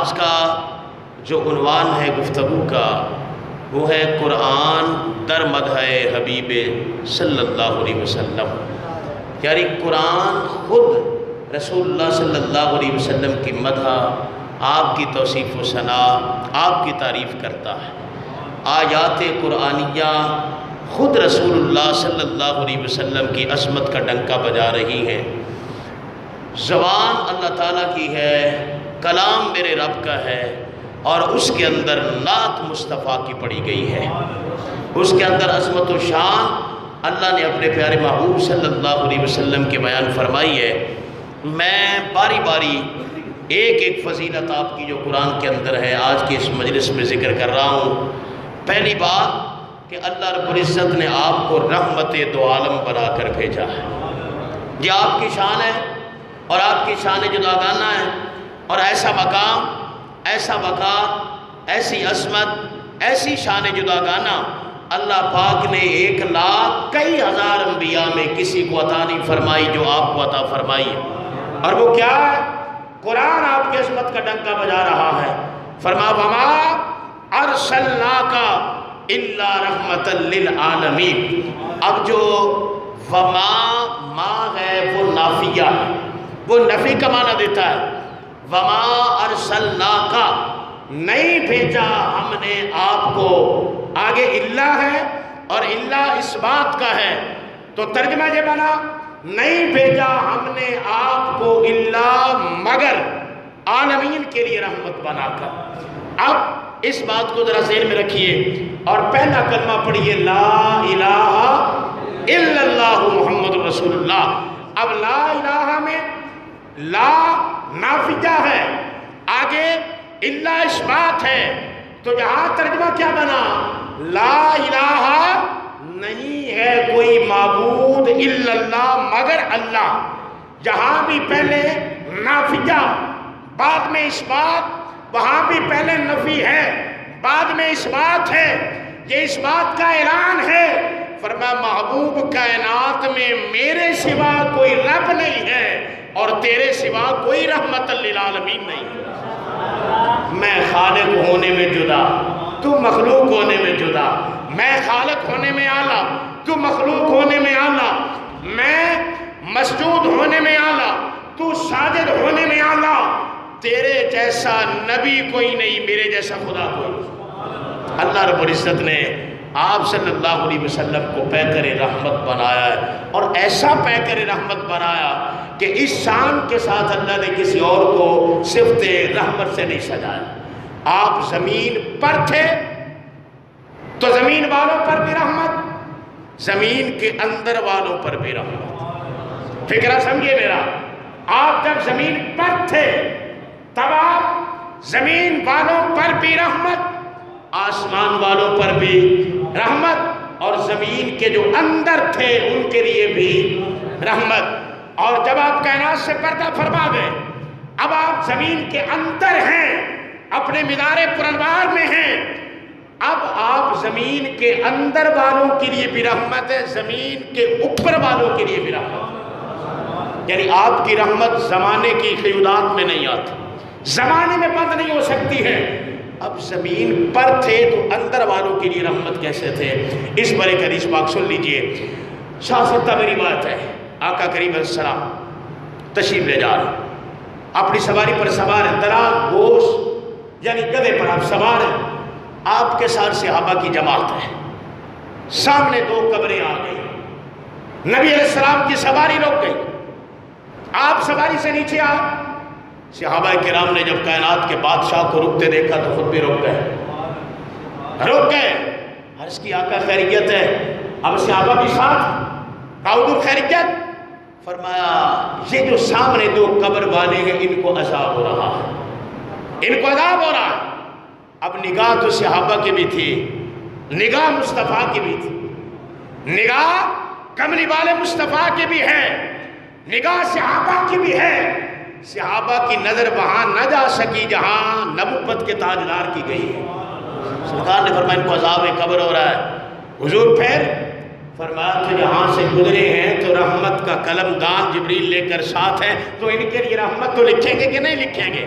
آج کا جو عنوان ہے گفتگو کا وہ ہے قرآن در مدح حبیب صلی اللہ علیہ وسلم. یعنی قرآن خود رسول اللہ صلی اللہ علیہ وسلم کی مدح، آپ کی توصیف و ثنا، آپ کی تعریف کرتا ہے. آیات قرآنیہ خود رسول اللہ صلی اللہ علیہ وسلم کی عظمت کا ڈنکا بجا رہی ہیں. زبان اللہ تعالیٰ کی ہے، کلام میرے رب کا ہے، اور اس کے اندر نعت مصطفیٰ کی پڑھی گئی ہے. اس کے اندر عظمت و شان اللہ نے اپنے پیارے محبوب صلی اللہ علیہ وسلم کے بیان فرمائی ہے. میں باری باری ایک ایک فضیلت آپ کی جو قرآن کے اندر ہے آج کے اس مجلس میں ذکر کر رہا ہوں. پہلی بات کہ اللہ رب العزت نے آپ کو رحمت دو عالم بنا کر بھیجا ہے. یہ آپ کی شان ہے اور آپ کی شان جداگانہ ہے، اور ایسا مقام، ایسا وقار، ایسی عظمت، ایسی شان جداگانہ اللہ پاک نے 1,00,000 کئی ہزار انبیاء میں کسی کو عطا نہیں فرمائی جو آپ کو عطا فرمائی. اور وہ کیا ہے؟ قرآن آپ کی عظمت کا ڈنکا بجا رہا ہے. فرما وما ارسلناک الا رحمتا للعالمین. اب جو وما ما ہے وہ نافیہ ہے، وہ نفی کا معنی دیتا ہے. وما ارسلناک، نہیں بھیجا ہم نے آپ کو. آگے الا ہے اور الا اس بات کا ہے، تو ترجمہ یہ بنا نہیں بھیجا ہم نے آپ کو الا مگر عالمین کے لیے رحمت بنا کر. اب اس بات کو ذرا ذہن میں رکھیے اور پہلا کلمہ پڑھیے لا الہ الا اللہ محمد رسول اللہ. اب لا الہ میں لا نافیہ ہے، آگے الا اس بات ہے، تو یہاں ترجمہ کیا بنا؟ لا الہ نہیں ہے کوئی معبود الا اللہ مگر اللہ. جہاں بھی پہلے نافیہ بعد میں اس بات، وہاں بھی پہلے نفی ہے بعد میں اس بات ہے. یہ اس بات کا اعلان ہے. فرمایا محبوب کائنات میں میرے سوا کوئی رب نہیں ہے اور تیرے سوا کوئی رحمت للعالمین نہیں. میں خالق ہونے میں جدا، تو مخلوق ہونے میں جدا. میں خالق ہونے میں اعلیٰ، تو مخلوق ہونے میں اعلیٰ. میں مسجود ہونے میں اعلیٰ، تو ساجد ہونے میں اعلیٰ. تیرے جیسا نبی کوئی نہیں، میرے جیسا خدا کوئی نہیں. اللہ رب العزت نے آپ صلی اللہ علیہ وسلم کو پیکر رحمت بنایا ہے، اور ایسا پیکر رحمت بنایا کہ اس شان کے ساتھ اللہ نے کسی اور کو صفت رحمت سے نہیں سجایا. آپ زمین پر تھے تو زمین والوں پر بھی رحمت، زمین کے اندر والوں پر بھی رحمت. فکرہ سمجھے میرا. آپ جب زمین پر تھے تب آپ زمین والوں پر بھی رحمت، آسمان والوں پر بھی رحمت، اور زمین کے جو اندر تھے ان کے لیے بھی رحمت. اور جب آپ کائنات سے پردہ فرما گئے، اب آپ زمین کے اندر ہیں، اپنے مدار پرانوار میں ہیں. اب آپ زمین کے اندر والوں کے لیے بھی رحمت ہے، زمین کے اوپر والوں کے لیے بھی رحمت. یعنی آپ کی رحمت زمانے کی قیودات میں نہیں آتی، زمانے میں بند نہیں ہو سکتی ہے. اب زمین پر تھے تو اندر والوں کے لیے رحمت کیسے تھے؟ اس بڑے حدیث پاک سن لیجئے. شاہ ستہ میری بات ہے، آقا کریم علیہ السلام تشریف لے جا رہے، اپنی سواری پر سوار ہیں، دراز گوشت یعنی گدھے پر آپ سوار ہیں. آپ کے ساتھ صحابہ کی جماعت ہے. سامنے 2 قبریں آ گئی، نبی علیہ السلام کی سواری رک گئی. آپ سواری سے نیچے آ. صحابہ کرام نے جب کائنات کے بادشاہ کو رکتے دیکھا تو خود بھی رک گئے. عرض کی آقا خیریت ہے؟ اب صحابہ بھی ساتھ، حضور خیریت؟ فرمایا یہ جو سامنے 2 قبر والے ہیں ان کو عذاب ہو رہا ہے، ان کو عذاب ہو رہا ہے. اب نگاہ تو صحابہ کی بھی تھی، نگاہ مصطفیٰ کی بھی تھی، نگاہ کملی والے مصطفیٰ کی بھی ہے، نگاہ صحابہ کی بھی ہے. صحابہ کی نظر وہاں نہ جا سکی جہاں نبوت کے تاجدار کی گئی ہے. سرکار نے فرمایا ان کو عذاب قبر ہو رہا ہے. حضور پھر فرمایا تو یہاں سے گزرے ہیں تو رحمت کا قلم دان جبریل لے کر ساتھ ہے، تو ان کے لیے رحمت تو لکھیں گے کہ نہیں لکھیں گے؟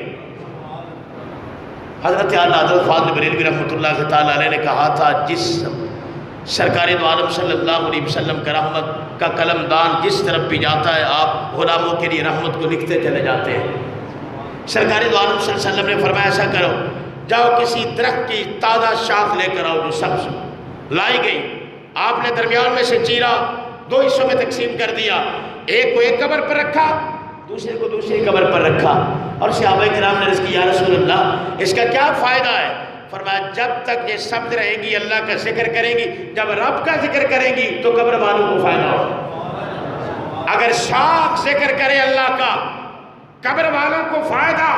حضرت اعلیٰ حضرت فاضل بریلوی رحمۃ اللہ تعالیٰ علیہ نے کہا تھا، جس سرکار دو عالم صلی اللہ علیہ وسلم کا رحمت کا قلم دان جس طرف بھی جاتا ہے، آپ غلاموں کے لیے رحمت کو لکھتے چلے جاتے ہیں۔ سرکار دو عالم صلی اللہ علیہ وسلم نے فرمایا ایسا کرو، جاؤ کسی درخت کی تازہ شاخ لے کر آؤ جو سبز لائی گئی۔ آپ نے درمیان میں سے چیرا، دو حصوں میں تقسیم کر دیا، ایک کو ایک قبر پر رکھا، دوسرے کو دوسری قبر پر رکھا، اور صحابہ کرام نے عرض کی یا رسول اللہ اس کا کیا فائدہ ہے؟ فرمایا جب تک یہ سبز رہیں گی اللہ کا ذکر کریں گی، جب رب کا ذکر کریں گی تو قبر والوں کو فائدہ ہو۔ اگر شاخ ذکر کرے اللہ کا، قبر والوں کو فائدہ۔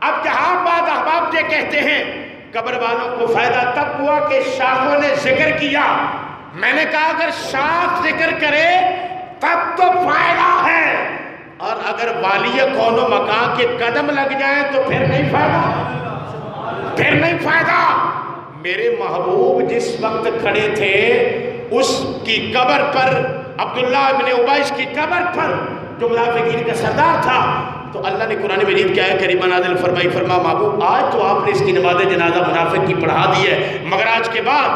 اب جہاں بعد احباب یہ کہتے ہیں قبر والوں کو فائدہ تب ہوا کہ شاخوں نے ذکر کیا۔ میں نے کہا اگر شاخ ذکر کرے تب تو فائدہ ہے، اور اگر والی کون و مکان کے قدم لگ جائیں تو پھر نہیں فائدہ، پھر نہیں فائدہ۔ میرے محبوب جس وقت کھڑے تھے اس کی قبر پر، عبداللہ ابن ابیش کی قبر پر جو منافقین کا سردار تھا، تو اللہ نے قرآن مجید کیا ہے کریمہ نازل فرمائی، فرما محبوب آج تو آپ نے اس کی نماز جنازہ منافق کی پڑھا دی ہے، مگر آج کے بعد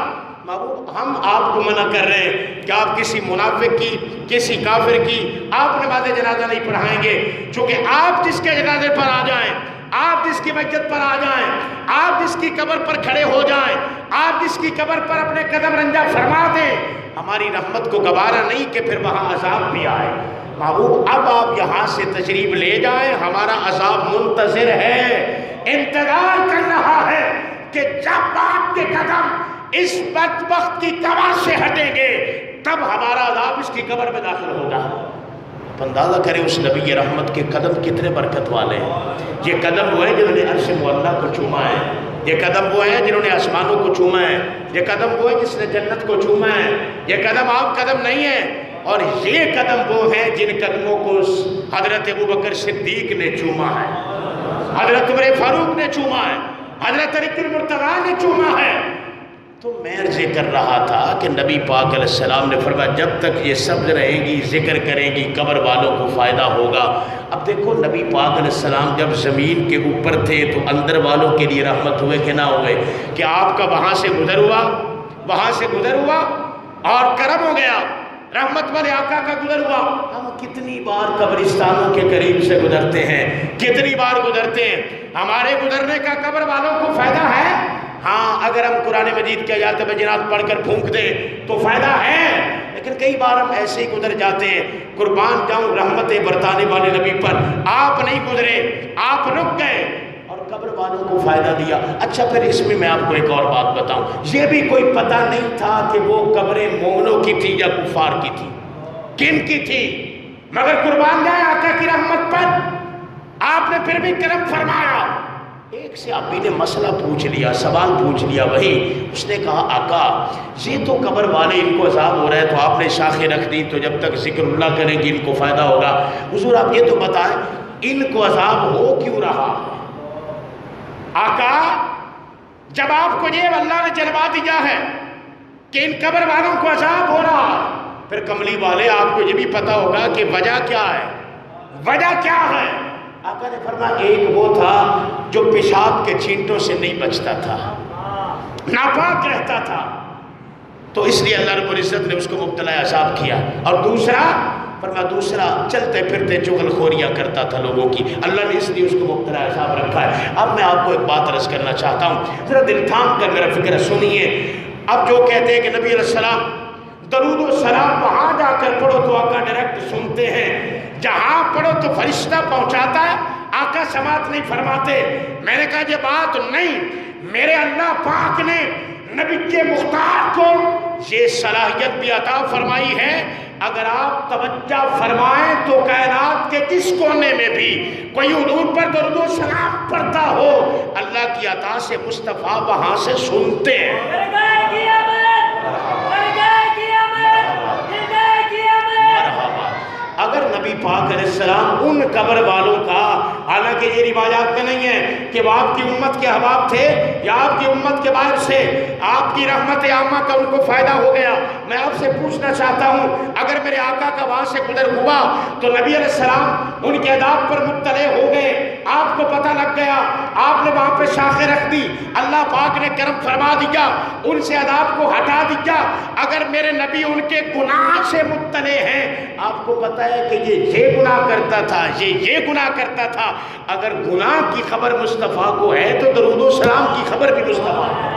محبوب ہم آپ کو منع کر رہے ہیں کہ آپ کسی منافق کی، کسی کافر کی آپ نماز جنازہ نہیں پڑھائیں گے، چونکہ آپ جس کے جنازے پر آ جائیں، آپ جس کی مسجد پر آ جائیں، آپ جس کی قبر پر کھڑے ہو جائیں، آپ جس کی قبر پر اپنے قدم رنجہ فرما دیں، ہماری رحمت کو گوارا نہیں کہ پھر وہاں عذاب بھی آئے۔ محبوب اب آپ یہاں سے تشریف لے جائیں، ہمارا عذاب منتظر ہے، انتظار کر رہا ہے کہ جب آپ کے قدم اس بدبخت کی قبر سے ہٹیں گے تب ہمارا عذاب اس کی قبر میں داخل ہوگا۔ آپ اندازہ کریں اس نبی رحمت کے قدم کتنے برکت والے ہیں۔ یہ قدم وہ ہیں جنہوں نے عرش معلیٰ کو چوما ہے، یہ قدم وہ ہیں جنہوں نے آسمانوں کو چوما ہے، یہ قدم وہ ہیں جس نے جنت کو چوما ہے، یہ قدم عام قدم نہیں ہے، اور یہ قدم وہ ہیں جن قدموں کو حضرت ابوبکر صدیق نے چوما ہے، حضرت عمر فاروق نے چوما ہے، حضرت علی المرتضیٰ نے چوما ہے۔ تو میں عرض کر رہا تھا کہ نبی پاک علیہ السلام نے فرمایا جب تک یہ سبز رہیں گی، ذکر کریں گی، قبر والوں کو فائدہ ہوگا۔ اب دیکھو نبی پاک علیہ السلام جب زمین کے اوپر تھے تو اندر والوں کے لیے رحمت ہوئے کہ نہ ہوئے؟ کہ آپ کا وہاں سے گزر ہوا، وہاں سے گزر ہوا اور کرم ہو گیا، رحمت والے آقا کا گزر ہوا۔ ہم کتنی بار قبرستانوں کے قریب سے گزرتے ہیں، کتنی بار گزرتے ہیں، ہمارے گزرنے کا قبر والوں کو فائدہ ہے؟ ہاں اگر ہم قرآن مجید کے آیات بینات پڑھ کر پھونک دیں تو فائدہ ہے، لیکن کئی بار ہم ایسے ہی گزر جاتے ہیں۔ قربان جاؤں رحمتیں برتانے والے نبی پر، آپ نہیں گزرے، آپ رک گئے اور قبر والوں کو فائدہ دیا۔ اچھا پھر اس میں آپ کو ایک اور بات بتاؤں، یہ بھی کوئی پتہ نہیں تھا کہ وہ قبریں مومنوں کی تھی یا کفار کی تھی، کن کی تھی، مگر قربان جائے آقا کی رحمت پر آپ نے پھر بھی کرم فرمایا۔ ایک صحابی نے مسئلہ پوچھ لیا، سوال پوچھ لیا، وہی اس نے کہا آقا یہ تو قبر والے ان کو عذاب ہو رہا ہے تو آپ نے شاخیں رکھ دی تو جب تک ذکر اللہ کریں گی ان کو فائدہ ہوگا، حضور آپ یہ تو بتائیں ان کو عذاب ہو کیوں رہا؟ آقا جب آپ کو یہ اللہ نے جلوا دیا ہے کہ ان قبر والوں کو عذاب ہو رہا ہے، پھر کملی والے آپ کو یہ بھی پتا ہوگا کہ وجہ کیا ہے، وجہ کیا ہے؟ آقا نے فرمایا ایک وہ تھا جو پیشاب کے چھینٹوں سے نہیں بچتا تھا، ناپاک رہتا تھا، تو اس لیے اللہ رب العزت نے اس کو مبتلا عذاب کیا، اور دوسرا فرمایا دوسرا چلتے پھرتے چغل خوریاں کرتا تھا لوگوں کی، اللہ نے اس لیے اس کو مبتلا عذاب رکھا ہے۔ اب میں آپ کو ایک بات عرض کرنا چاہتا ہوں، ذرا دل تھام کر میرا فکر سنیے۔ اب جو کہتے ہیں کہ نبی علیہ السلام درود و سلام وہاں جا کر پڑھو تو آقا ڈائریکٹ سنتے ہیں، جہاں پڑھو تو فرشتہ پہنچاتا ہے، آقا سماعت نہیں فرماتے۔ میں نے کہا یہ بات نہیں، میرے اللہ پاک نے نبی کے مختار کو یہ صلاحیت بھی عطا فرمائی ہے، اگر آپ توجہ فرمائیں تو کائنات کے جس کونے میں بھی کوئی حضور پر درود و سلام پڑھتا ہو، اللہ کی عطا سے مصطفیٰ وہاں سے سنتے ہیں۔ اگر نبی پاک علیہ السلام ان قبر والوں کا، حالانکہ یہ روایات میں نہیں ہے کہ وہ آپ کی امت کے احباب تھے یا آپ کی امت کے باہر سے آپ کی رحمت عامہ کا ان کو فائدہ ہو گیا، میں آپ سے پوچھنا چاہتا ہوں اگر میرے آقا کا وہاں سے گزر ہوا تو نبی علیہ السلام ان کے عذاب پر مبتلا ہو گئے، آپ کو پتہ لگ گیا، آپ نے وہاں پہ شاخیں رکھ دی، اللہ پاک نے کرم فرما دیا، ان سے عذاب کو ہٹا دیا۔ اگر میرے نبی ان کے گناہ سے مطلع ہیں، آپ کو پتہ ہے کہ یہ گناہ کرتا تھا، یہ گناہ کرتا تھا، اگر گناہ کی خبر مصطفیٰ کو ہے تو درود و سلام کی خبر بھی مصطفیٰ ہے۔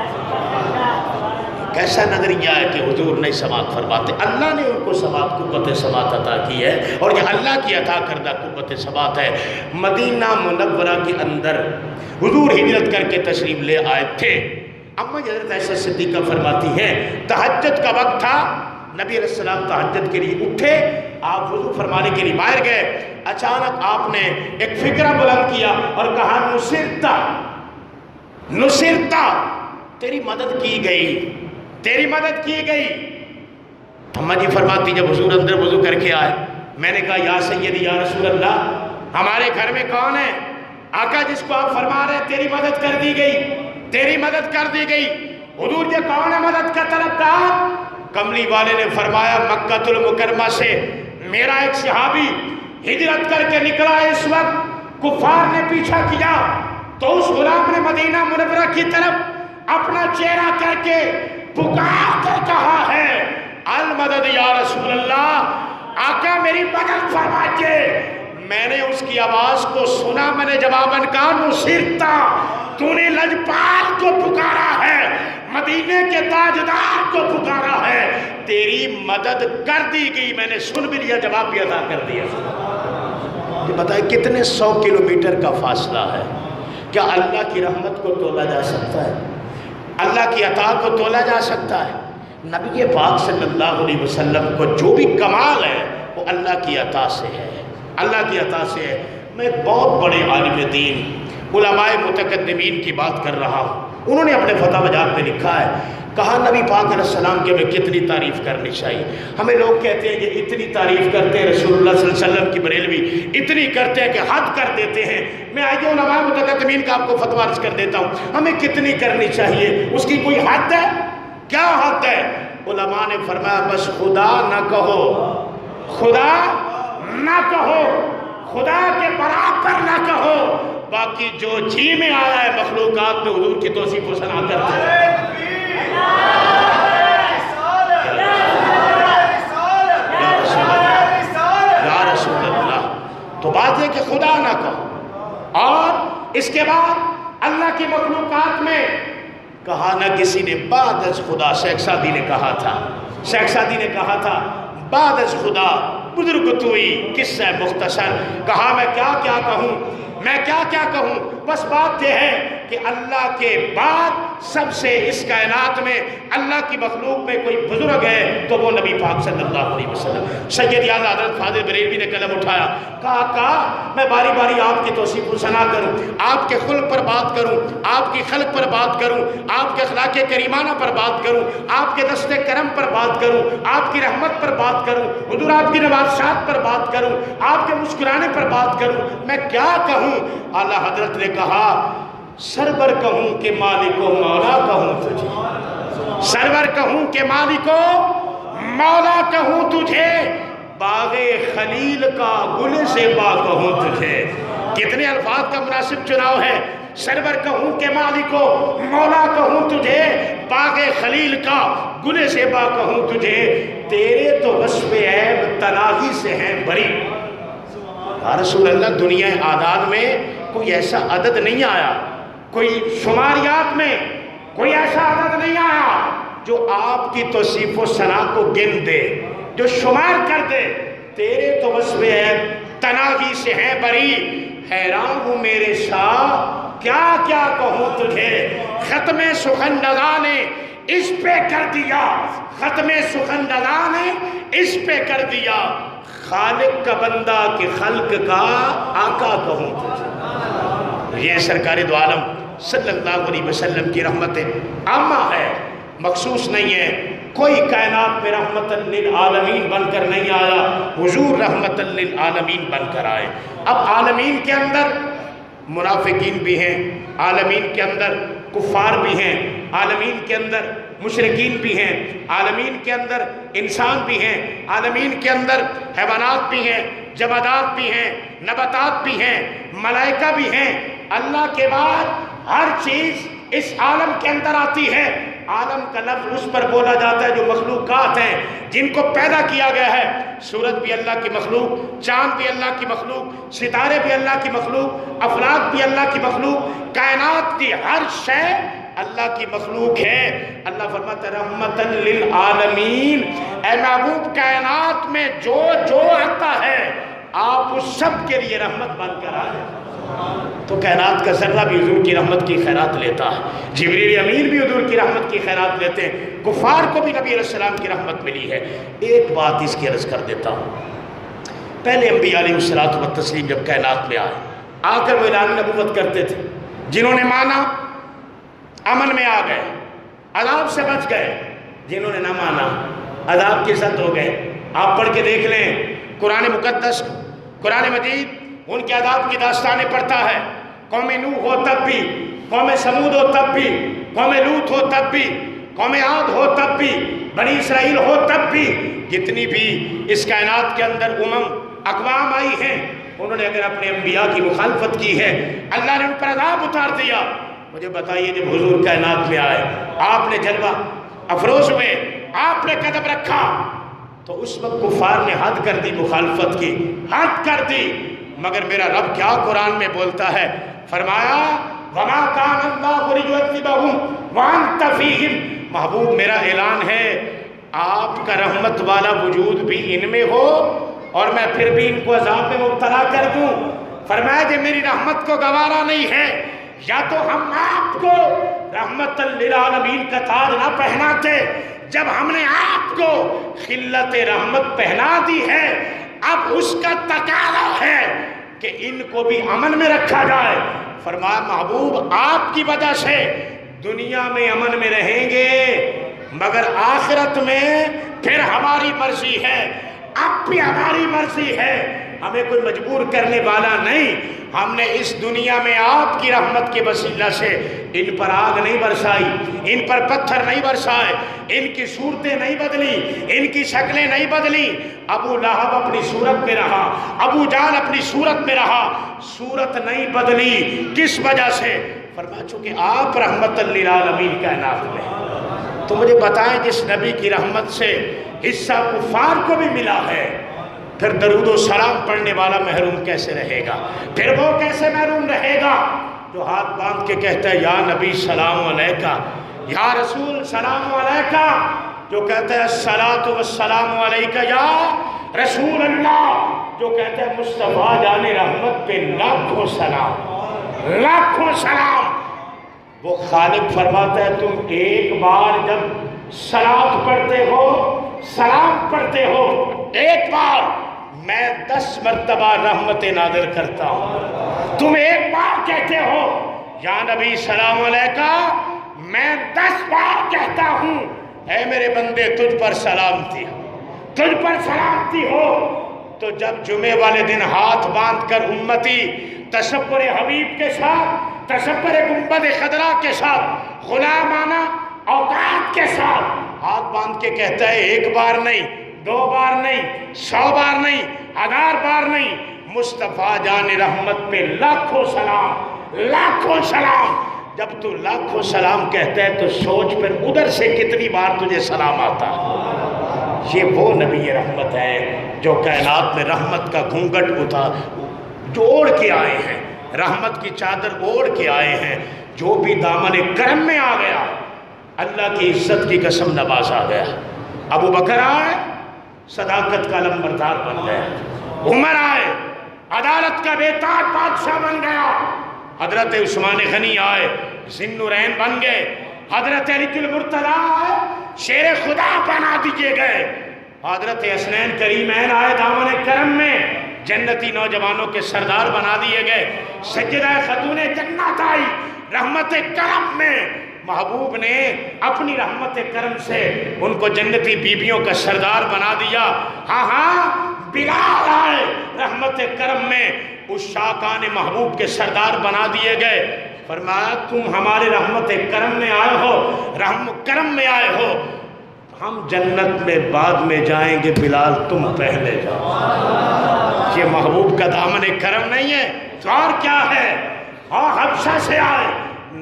کیسا نظریہ ہے کہ حضور نہیں سماعت فرماتے، اللہ نے ان کو سماعت قوت سماعت عطا کی ہے، اور یہ اللہ کی عطا کردہ قوت سماعت ہے۔ مدینہ منورہ کے اندر حضور ہجرت کر کے تشریف لے آئے تھے۔ اما حضرت عائشہ صدیقہ فرماتی ہیں تہجد کا وقت تھا، نبی علیہ السلام تہجد کے لیے اٹھے، آپ وضو فرمانے کے لیے باہر گئے، اچانک آپ نے ایک فکرہ بلند کیا اور کہا نصرتا، نصرتا، تیری مدد کی گئی، تیری مدد کی گئی۔ اماں جی فرماتی جب حضور اندر وضو کر کے آئے، میں نے کہا یا سیدی یا رسول اللہ، ہمارے گھر میں کون ہے آقا جس کو آپ فرما رہے ہیں تیری مدد کر دی گئی، تیری مدد کر دی گئی؟ حضور یہ کون ہے مدد کا طلبگار؟ کملی والے نے فرمایا مکہ المکرمہ سے میرا ایک صحابی ہجرت کر کے نکلا، اس وقت کفار نے پیچھا کیا تو اس غلام نے مدینہ منورہ کی طرف اپنا چہرہ کر کے پکار کر کہا ہے المدد یا رسول اللہ، آقا میری مدد فرمائیے۔ میں نے اس کی آواز کو سنا، میں نے جواباً کہا نصرتا، تو نے لجپال کو پکارا ہے، مدینے کے تاجدار کو پکارا ہے، تیری مدد کر دی گئی۔ میں نے سن بھی لیا، جواب بھی ادا کر دیا۔ یہ بتائیں کتنے 100 کلومیٹر کا فاصلہ ہے، کیا اللہ کی رحمت کو تولا جا سکتا ہے؟ اللہ کی عطا کو تولا جا سکتا ہے؟ نبی پاک صلی اللہ علیہ وسلم کو جو بھی کمال ہے وہ اللہ کی عطا سے ہے، اللہ کی عطا سے ہے۔ میں ایک بہت بڑے عالم دین علماء متقدمین کی بات کر رہا ہوں، انہوں نے اپنے فتح وجات میں لکھا ہے، کہا نبی پاک علیہ السلام کی ہمیں کتنی تعریف کرنی چاہیے۔ ہمیں لوگ کہتے ہیں کہ اتنی تعریف کرتے ہیں رسول اللہ صلی اللہ علیہ وسلم کی، بریلوی اتنی کرتے ہیں کہ حد کر دیتے ہیں۔ میں آئیے علماء متقدمین کا آپ کو فتویٰ عرض کر دیتا ہوں، ہمیں کتنی کرنی چاہیے، اس کی کوئی حد ہے؟ کیا حد ہے؟ علماء نے فرمایا بس خدا نہ کہو، خدا نہ کہو، خدا کے برابر نہ کہو، باقی جو جی میں آیا ہے مخلوقات میں حضور کی توصیف و ثنا کرتے ہیں۔ یا رسول اللہ، تو بات ہے کہ خدا نہ کہو، اور اس کے بعد اللہ کی مخلوقات میں کہا نہ کسی نے بعد از خدا، شیخ سعدی نے کہا تھا، شیخ سعدی نے کہا تھا بعد از خدا بزرگ توئی قصہ مختصر، کہا میں کیا کیا کہوں، میں کیا کیا کہوں، بس بات یہ ہے کہ اللہ کے بعد سب سے اس کائنات میں اللہ کی مخلوق میں کوئی بزرگ ہے تو وہ نبی پاک صلی اللہ علیہ وسلم۔ سید اعلیٰ حضرت فاضل بریلوی نے قلم اٹھایا، کہا میں باری باری آپ کی توصیف و ثنا کروں، آپ کے خلق پر بات کروں، آپ کی خلق پر بات کروں، آپ کے اخلاق کریمانہ پر بات کروں، آپ کے دست کرم پر بات کروں، آپ کی رحمت پر بات کروں، حضور آپ کی نوازشات پر بات کروں، آپ کے مسکرانے پر بات کروں، میں کیا کہوں؟ اعلیٰ حضرت نے کہا سرور کہوں کہ مالک و مولا کہوں تجھے، سرور کہوں کہ مالک و مولا کہوں تجھے، باغ خلیل کا گل زیبا کہوں تجھے۔ کتنے الفاظ کا مناسب چناؤ ہے، سرور کہوں کہ مالک و مولا کہوں تجھے، باغ خلیل کا گل زیبا کہوں تجھے، تیرے تو وصف عیب تناہی سے ہیں بری۔ رسول اللہ دنیا اعداد میں کوئی ایسا عدد نہیں آیا، کوئی شماریات میں کوئی ایسا عدد نہیں آیا جو آپ کی توصیف و ثنا کو گن دے، جو شمار کر دے۔ تیرے تو وصف عیب تناہی سے ہیں بری، حیران ہوں میرے شاہ کیا کیا کہوں تجھے، ختم سخن نے اس پہ کر دیا، ختم سخن نے اس پہ کر دیا، خالق کا بندہ کہ خلق کا آقا کہوں تجھے۔ یہ سرکار دو عالم صلی اللہ علیہ وسلم کی رحمت عامہ ہے، مخصوص نہیں ہے۔ کوئی کائنات میں رحمت للعالمین بن کر نہیں آیا، حضور رحمت للعالمین بن کر آئے۔ اب عالمین کے اندر منافقین بھی ہیں، عالمین کے اندر کفار بھی ہیں، عالمین کے اندر مشرکین بھی ہیں، عالمین کے اندر انسان بھی ہیں، عالمین کے اندر حیوانات بھی ہیں، جمادات بھی ہیں، نباتات بھی ہیں، ملائکہ بھی ہیں۔ اللہ کے بعد ہر چیز اس عالم کے اندر آتی ہے۔ عالم کا لفظ اس پر بولا جاتا ہے جو مخلوقات ہیں، جن کو پیدا کیا گیا ہے۔ سورج بھی اللہ کی مخلوق، چاند بھی اللہ کی مخلوق، ستارے بھی اللہ کی مخلوق، افلاک بھی اللہ کی مخلوق، کائنات کی ہر شے اللہ کی مخلوق ہے۔ اللہ فرماتا ہے رحمتاً للعالمین، اے محبوب کائنات میں جو جو آتا ہے آپ اس سب کے لیے رحمت بن کر آئے۔ تو کائنات کا ذرہ بھی حضور کی رحمت کی خیرات لیتا ہے، جبریل امین بھی حضور کی رحمت کی خیرات لیتے ہیں، کفار کو بھی نبی علیہ السلام کی رحمت ملی ہے۔ ایک بات اس کی عرض کر دیتا ہوں، پہلے انبیاء علیہ الصلوۃ والتسلیم جب کائنات میں آئے، آ کر وہ اعلان نبوت کرتے تھے، جنہوں نے مانا امن میں آ گئے، عذاب سے بچ گئے، جنہوں نے نہ مانا عذاب کے ساتھ ہو گئے۔ آپ پڑھ کے دیکھ لیں قرآن مقدس، قرآن مجید ان کے عذاب کی داستانیں پڑھتا ہے۔ قوم نوح ہو تب بھی، قوم سمود ہو تب بھی، قوم لوط ہو تب بھی، قوم عاد ہو تب بھی، بنی اسرائیل ہو تب بھی، جتنی بھی اس کائنات کے اندر اقوام آئی ہیں، انہوں نے اگر اپنے انبیاء کی مخالفت کی ہے اللہ نے ان پر عذاب اتار دیا۔ مجھے بتائیے جب حضور کائنات میں آئے، آپ نے جلوہ افروز ہوئے، آپ نے قدم رکھا تو اس وقت کفار نے حد کر دی، مخالفت کی حد کر دی، مگر میرا رب کیا قرآن میں بولتا ہے، فرمایا وَمَا كَانَ اللَّهُ لِيُعَذِّبَهُمْ وَأَنْتَ فِيهِمْ۔ محبوب میرا اعلان ہے آپ کا رحمت والا وجود بھی ان میں ہو اور میں پھر بھی ان کو عذاب میں مبتلا کر دوں۔ فرمایا کہ میری رحمت کو گوارا نہیں ہے، یا تو ہم آپ کو رحمت للعالمین کا تاج نہ پہناتے، جب ہم نے آپ کو خلت رحمت پہنا دی ہے اب اس کا تقاضا ہے کہ ان کو بھی امن میں رکھا جائے۔ فرمایا محبوب آپ کی وجہ سے دنیا میں امن میں رہیں گے، مگر آخرت میں پھر ہماری مرضی ہے، اب بھی ہماری مرضی ہے، ہمیں کوئی مجبور کرنے والا نہیں۔ ہم نے اس دنیا میں آپ کی رحمت کے وسیلہ سے ان پر آگ نہیں برسائی، ان پر پتھر نہیں برسائے، ان کی صورتیں نہیں بدلی، ان کی شکلیں نہیں بدلی۔ ابو لہب اپنی صورت میں رہا، ابو جہل اپنی صورت میں رہا، صورت نہیں بدلی۔ کس وجہ سے؟ فرمایا چونکہ آپ رحمت للعالمین کائنات میں۔ تو مجھے بتائیں جس نبی کی رحمت سے حصہ کفار کو بھی ملا ہے، پھر درود و سلام پڑھنے والا محروم کیسے رہے گا؟ پھر وہ کیسے محروم رہے گا جو ہاتھ باندھ کے کہتا ہے یا نبی سلام علیکہ، یا رسول سلام علیکہ، جو کہتا ہے الصلاۃ والسلام علیکہ یا رسول اللہ، جو کہتا ہے مصطفیٰ جان رحمت پہ لاکھوں سلام، لاکھوں سلام۔ وہ خالق فرماتا ہے تم ایک بار جب صلاۃ پڑھتے ہو، سلام پڑھتے ہو، ایک بار میں 10 مرتبہ رحمت نازل کرتا ہوں۔ تم ایک بار کہتے ہو یا نبی سلام علیکہ، میں 10 بار کہتا ہوں اے میرے بندے تجھ پر سلامتی ہو، تجھ پر سلامتی ہو۔ تو جب جمعے والے دن ہاتھ باندھ کر امتی تصور حبیب کے ساتھ، تصور گنبد خضرا کے ساتھ، غلامانہ اوقات کے ساتھ ہاتھ باندھ کے کہتا ہے ایک بار نہیں، 2 بار نہیں، 100 بار نہیں، 1000 بار نہیں، مصطفیٰ جان رحمت پہ لاکھوں سلام، لاکھوں سلام۔ جب تو لاکھوں سلام کہتا ہے تو سوچ پھر ادھر سے کتنی بار تجھے سلام آتا ہے۔ یہ وہ نبی رحمت ہے جو کائنات میں رحمت کا گھونگھٹ اوڑھ کے آئے ہیں، رحمت کی چادر اوڑھ کے آئے ہیں۔ جو بھی دامن کرم میں آ گیا اللہ کی عزت کی قسم نواز آ گیا۔ ابو بکر آئے صداقت کا لمبردار بن گیا، عمر آئے عدالت کا بے تاج بادشاہ بن گیا، حضرت عثمان غنی آئے ذی النورین بن گئے، حضرت علی المرتضیٰ آئے شیر خدا بنا دیے گئے، حضرت حسنین کریمین آئے دامن کرم میں جنتی نوجوانوں کے سردار بنا دیے گئے، سیدہ خاتون جنت آئی رحمت کرم میں، محبوب نے اپنی رحمت کرم سے ان کو جنتی بیبیوں کا سردار بنا دیا۔ ہاں ہاں بلال آئے رحمت کرم میں، اس شاکان محبوب کے سردار بنا دیے گئے۔ فرمایا تم ہمارے رحمت کرم میں آئے ہو، کرم میں آئے ہو، ہم جنت میں بعد میں جائیں گے، بلال تم پہلے جاؤ۔ یہ محبوب کا دامن کرم نہیں ہے تو اور کیا ہے؟ ہاں حبشہ سے آئے،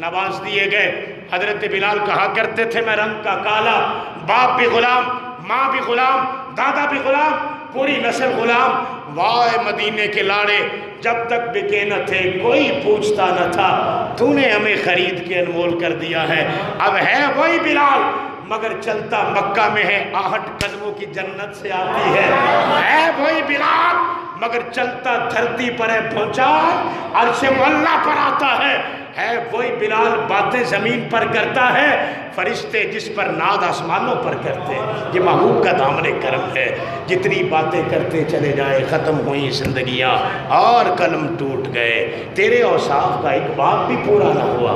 نواز دیے گئے۔ حضرت بلال کہا کرتے تھے میں رنگ کا کالا، باپ بھی غلام، ماں بھی غلام، دادا بھی غلام، پوری نسل غلام۔ وائے مدینے کے لاڑے، جب تک بکے نہ تھے کوئی پوچھتا نہ تھا، تو نے ہمیں خرید کے انمول کر دیا ہے۔ اب ہے وہی بلال مگر چلتا مکہ میں ہے، آہٹ قدموں کی جنت سے آتی ہے وہی بلال مگر چلتا دھرتی پر ہے پہنچا عرش معلیٰ پر آتا ہے وہی بلال باتیں زمین پر کرتا ہے، فرشتے جس پر ناد آسمانوں پر کرتے ہیں۔ یہ محبوب کا دامن کرم ہے، جتنی باتیں کرتے چلے جائے ختم ہوئی زندگیاں اور قلم ٹوٹ گئے، تیرے اوصاف کا ایک باب بھی پورا نہ ہوا۔